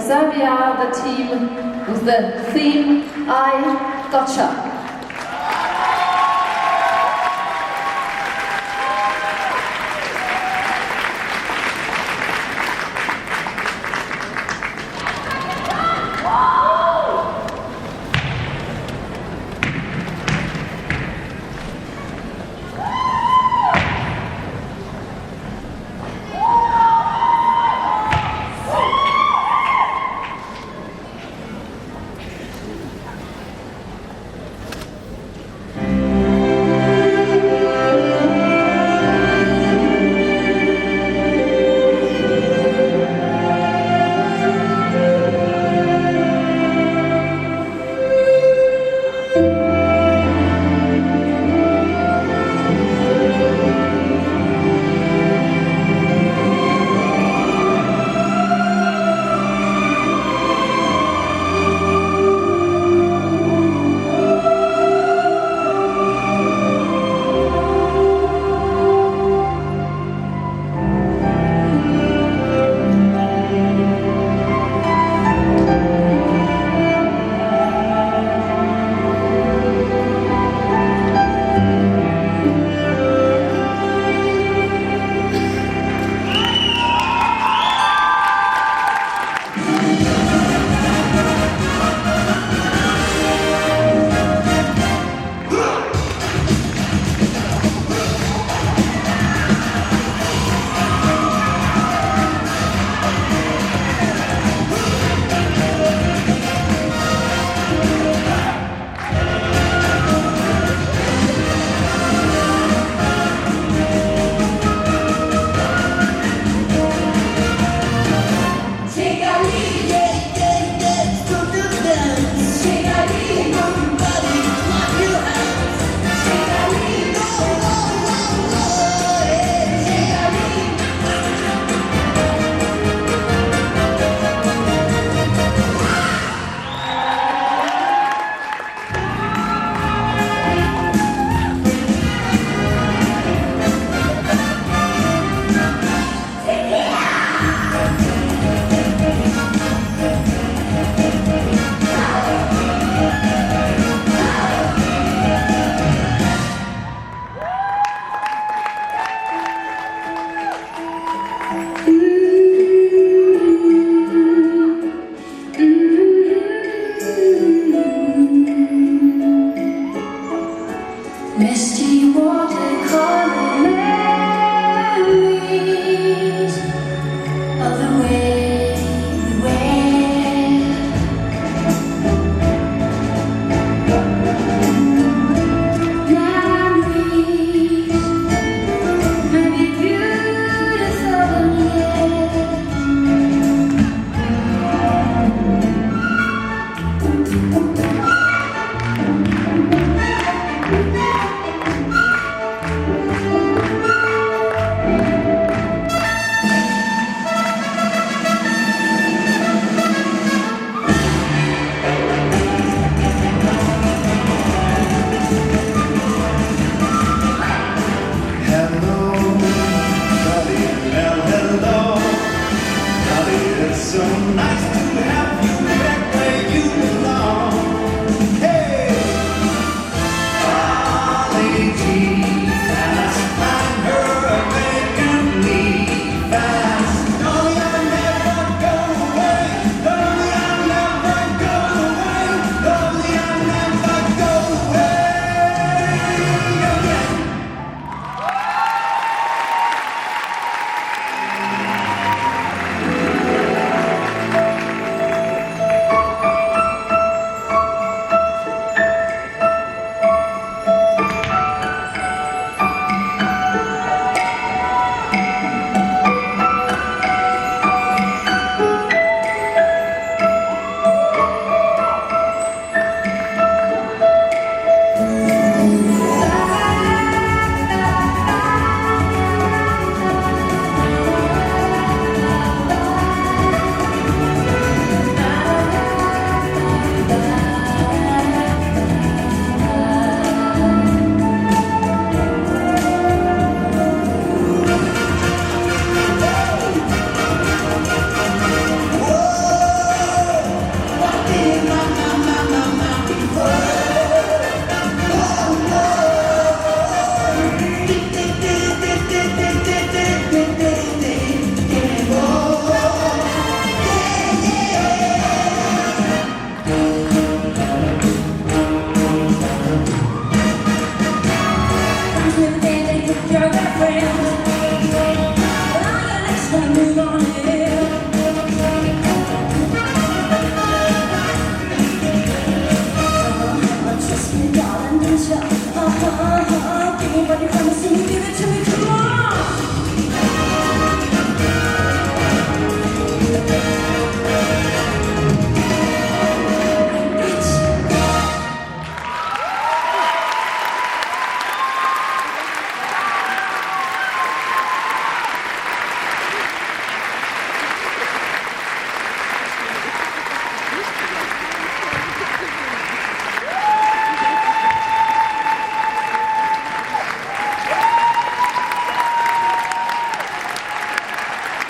Serbia, the team with the theme I Gotcha. Misty watercolor memories of the way we went. Memories may be beautiful, so nice to have you back where you belong. Hey, Holly G, fast, find her vacantly fast. No, you'll never go away. No, you'll never go away. No, you'll never go away again.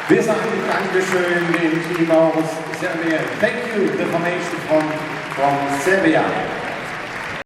Wir sagen Dankeschön dem Team aus Serbien. Thank you, the formation from Serbia.